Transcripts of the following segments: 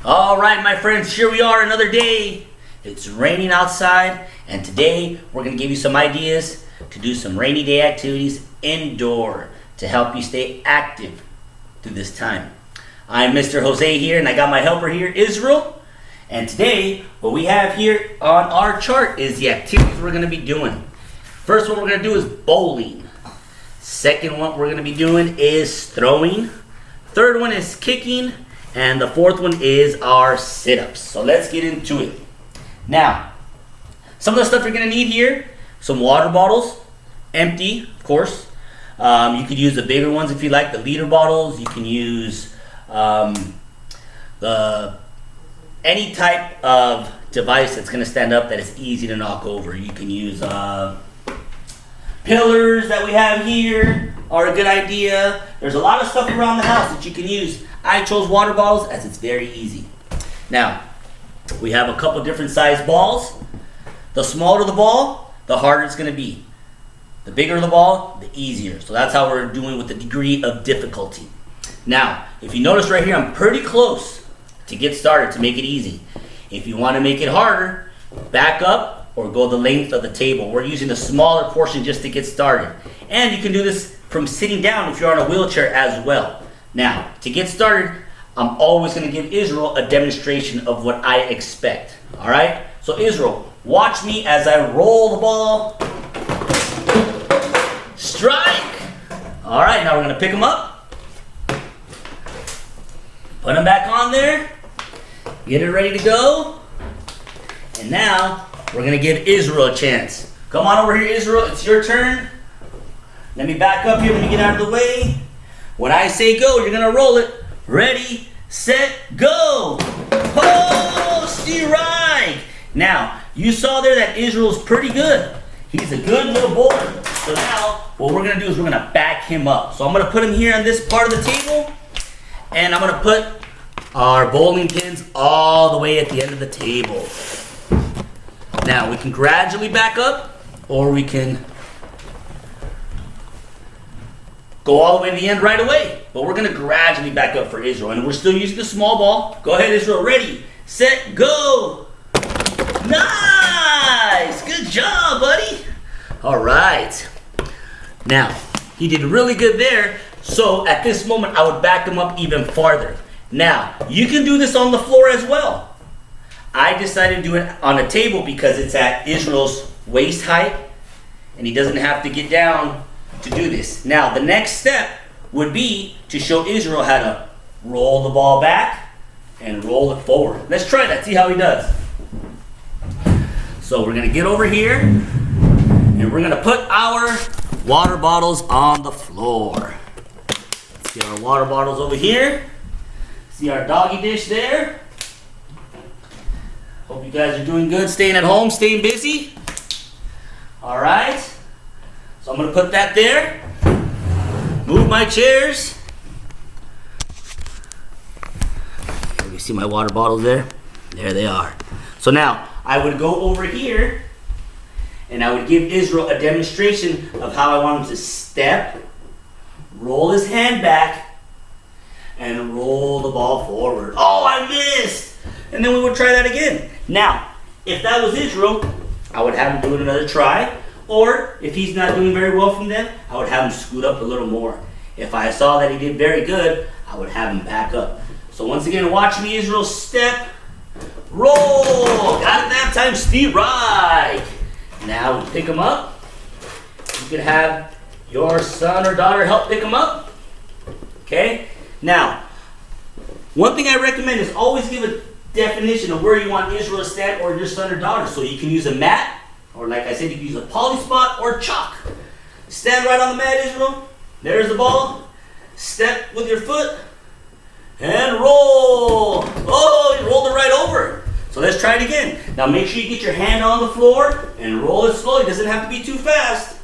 All right, my friends, here we are another day. It's raining outside, and today we're going to give you some ideas to do some rainy day activities indoor to help you stay active through this time. I'm Mr. Jose here, and I got my helper here, Israel. And today, what we have here on our chart is the activities we're going to be doing. First one we're going to do is bowling. Second one we're going to be doing is throwing. Third one is kicking. And the fourth one is our sit-ups. So let's get into it. Now, some of the stuff you're going to need here, some water bottles, empty, of course. You could use the bigger ones if you like, the liter bottles. You can use any type of device that's going to stand up that is easy to knock over. You can use pillars that we have here are a good idea. There's a lot of stuff around the house that you can use. I chose water bottles as it's very easy. Now, we have a couple different size balls. The smaller the ball, the harder it's going to be. The bigger the ball, the easier. So that's how we're doing with the degree of difficulty. Now, if you notice right here, I'm pretty close to get started to make it easy. If you want to make it harder, back up or go the length of the table. We're using the smaller portion just to get started. And you can do this from sitting down if you're on a wheelchair as well. Now, to get started, I'm always going to give Israel a demonstration of what I expect. All right? So Israel, watch me as I roll the ball. Strike! All right, now we're going to pick them up. Put them back on there. Get it ready to go. And now, we're going to give Israel a chance. Come on over here, Israel. It's your turn. Let me back up here. Let me get out of the way. When I say go, you're going to roll it. Ready, set, go. Oh, strike. Now, you saw there that Israel's pretty good. He's a good little bowler. So now, what we're going to do is we're going to back him up. So I'm going to put him here on this part of the table. And I'm going to put our bowling pins all the way at the end of the table. Now, we can gradually back up, or we can go all the way to the end right away. But we're going to gradually back up for Israel. And we're still using the small ball. Go ahead, Israel. Ready, set, go. Nice. Good job, buddy. All right. Now, he did really good there. So at this moment, I would back him up even farther. Now, you can do this on the floor as well. I decided to do it on a table because it's at Israel's waist height. And he doesn't have to get down to do this. Now, the next step would be to show Israel how to roll the ball back and roll it forward. Let's try that, see how he does. So we're going to get over here, and we're going to put our water bottles on the floor. See our water bottles over here. See our doggy dish there. Hope you guys are doing good, staying at home, staying busy. All right. So I'm going to put that there. Move my chairs. You see my water bottles there? There they are. So now I would go over here and I would give Israel a demonstration of how I want him to step, roll his hand back, and roll the ball forward. Oh, I missed! And then we would try that again. Now, if that was Israel, I would have him do it another try. Or, if he's not doing very well from them, I would have him scoot up a little more. If I saw that he did very good, I would have him back up. So once again, watch me, Israel, step, roll. Got it that time, Steve Reich. Now we pick him up. You could have your son or daughter help pick him up. Okay? Now, one thing I recommend is always give a definition of where you want Israel to stand or your son or daughter. So you can use a mat. Or like I said, you can use a poly spot or chalk. Stand right on the mat, Israel. There's the ball. Step with your foot. And roll. Oh, you rolled it right over. So let's try it again. Now make sure you get your hand on the floor and roll it slowly. It doesn't have to be too fast.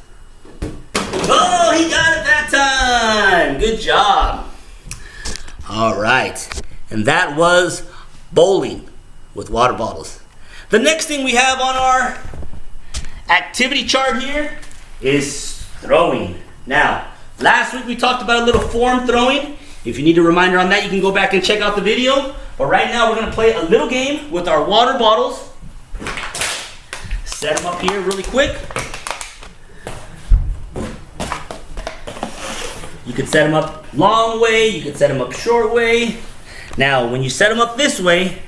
Oh, he got it that time. Good job. All right. And that was bowling with water bottles. The next thing we have on our activity chart here is throwing. Now, last week we talked about a little form throwing. If you need a reminder on that, you can go back and check out the video. But right now, we're going to play a little game with our water bottles. Set them up here really quick. You can set them up long way, you can set them up short way. Now, when you set them up this way,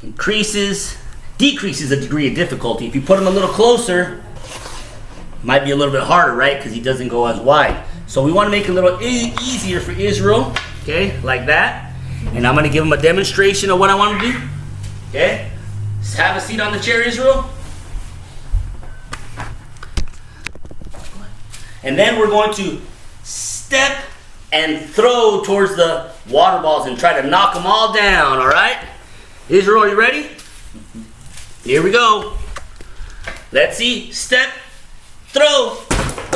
decreases the degree of difficulty. If you put them a little closer, might be a little bit harder, right? Because he doesn't go as wide. So we want to make it a little easier for Israel, okay, like that. And I'm going to give him a demonstration of what I want to do, okay? Just have a seat on the chair, Israel. And then we're going to step and throw towards the water balls and try to knock them all down, all right? Israel, are you ready? Here we go. Let's see. Step, throw.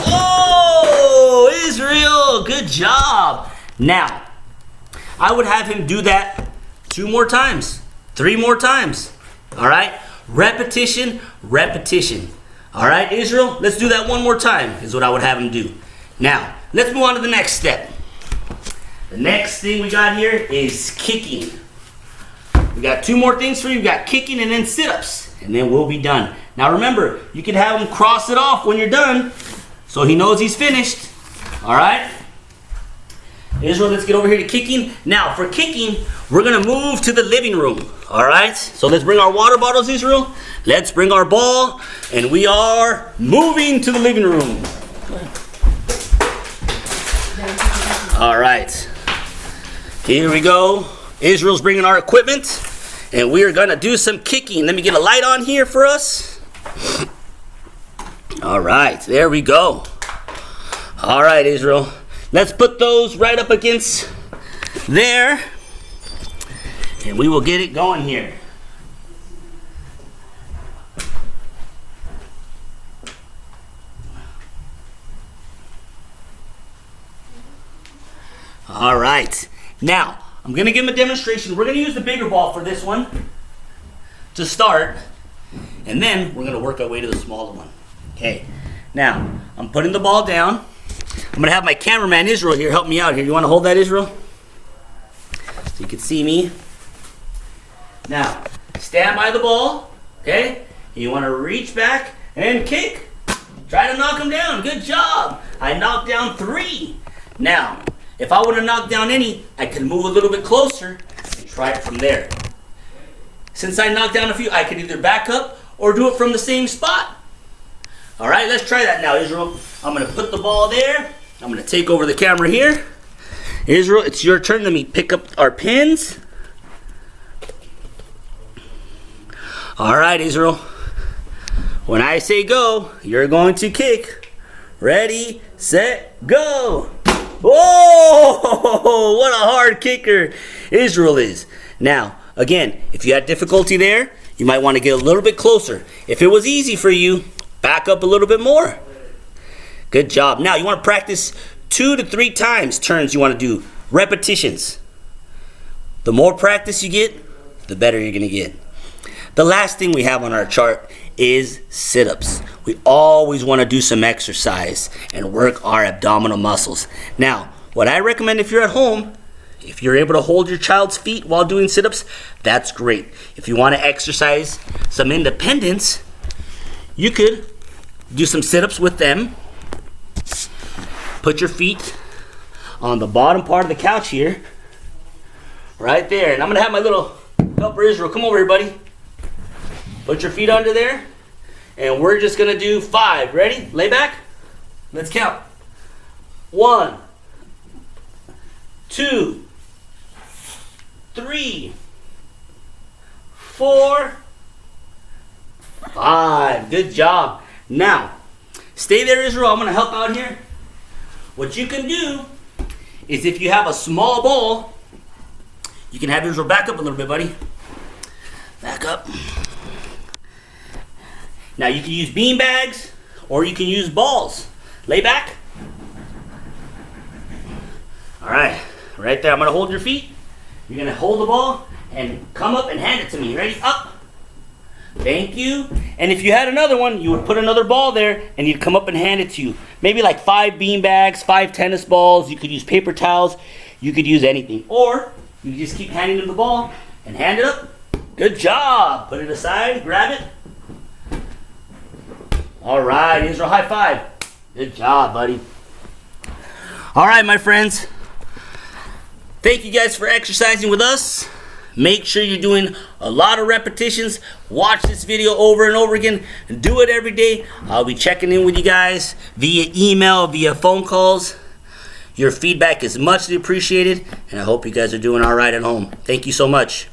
Oh, Israel, good job. Now, I would have him do that 2 more times, 3 more times, all right? Repetition, repetition. All right, Israel, let's do that 1 more time is what I would have him do. Now, let's move on to the next step. The next thing we got here is kicking. We got 2 more things for you. We got kicking and then sit-ups, and then we'll be done. Now remember, you can have him cross it off when you're done so he knows he's finished. All right? Israel, let's get over here to kicking. Now, for kicking, we're going to move to the living room. All right? So let's bring our water bottles, Israel. Let's bring our ball, and we are moving to the living room. All right. Here we go. Israel's bringing our equipment, and we are going to do some kicking. Let me get a light on here for us. All right. There we go. All right, Israel. Let's put those right up against there, and we will get it going here. All right. Now, I'm going to give him a demonstration. We're going to use the bigger ball for this one to start, and then we're going to work our way to the smaller one. Okay. Now, I'm putting the ball down. I'm going to have my cameraman, Israel, here help me out here. You want to hold that, Israel? So you can see me. Now, stand by the ball, okay? You want to reach back and kick. Try to knock him down. Good job. I knocked down 3. Now, if I would have knocked down any, I could move a little bit closer and try it from there. Since I knocked down a few, I could either back up or do it from the same spot. All right, let's try that now, Israel. I'm going to put the ball there. I'm going to take over the camera here. Israel, it's your turn. Let me pick up our pins. All right, Israel. When I say go, you're going to kick. Ready, set, go. Whoa, what a hard kicker Israel is. Now, again, if you had difficulty there, you might want to get a little bit closer. If it was easy for you, back up a little bit more. Good job. Now, you want to practice 2 to 3 times turns you want to do. Repetitions. The more practice you get, the better you're going to get. The last thing we have on our chart is sit-ups. We always want to do some exercise and work our abdominal muscles. Now, what I recommend if you're at home, if you're able to hold your child's feet while doing sit-ups, that's great. If you want to exercise some independence, you could do some sit-ups with them. Put your feet on the bottom part of the couch here. Right there. And I'm going to have my little helper Israel. Come over here, buddy. Put your feet under there. And we're just going to do 5. Ready? Lay back. Let's count. 1, 2, 3, 4, 5. Good job. Now, stay there, Israel. I'm going to help out here. What you can do is if you have a small ball, you can have Israel back up a little bit, buddy. Back up. Now you can use bean bags or you can use balls. Lay back. All right, right there. I'm going to hold your feet. You're going to hold the ball and come up and hand it to me. Ready? Up. Thank you. And if you had another one, you would put another ball there and you'd come up and hand it to you. Maybe like 5 bean bags, 5 tennis balls. You could use paper towels. You could use anything. Or you just keep handing them the ball and hand it up. Good job. Put it aside, grab it. All right, Israel, high five. Good job, buddy. All right, my friends. Thank you guys for exercising with us. Make sure you're doing a lot of repetitions. Watch this video over and over again. And do it every day. I'll be checking in with you guys via email, via phone calls. Your feedback is muchly appreciated. And I hope you guys are doing all right at home. Thank you so much.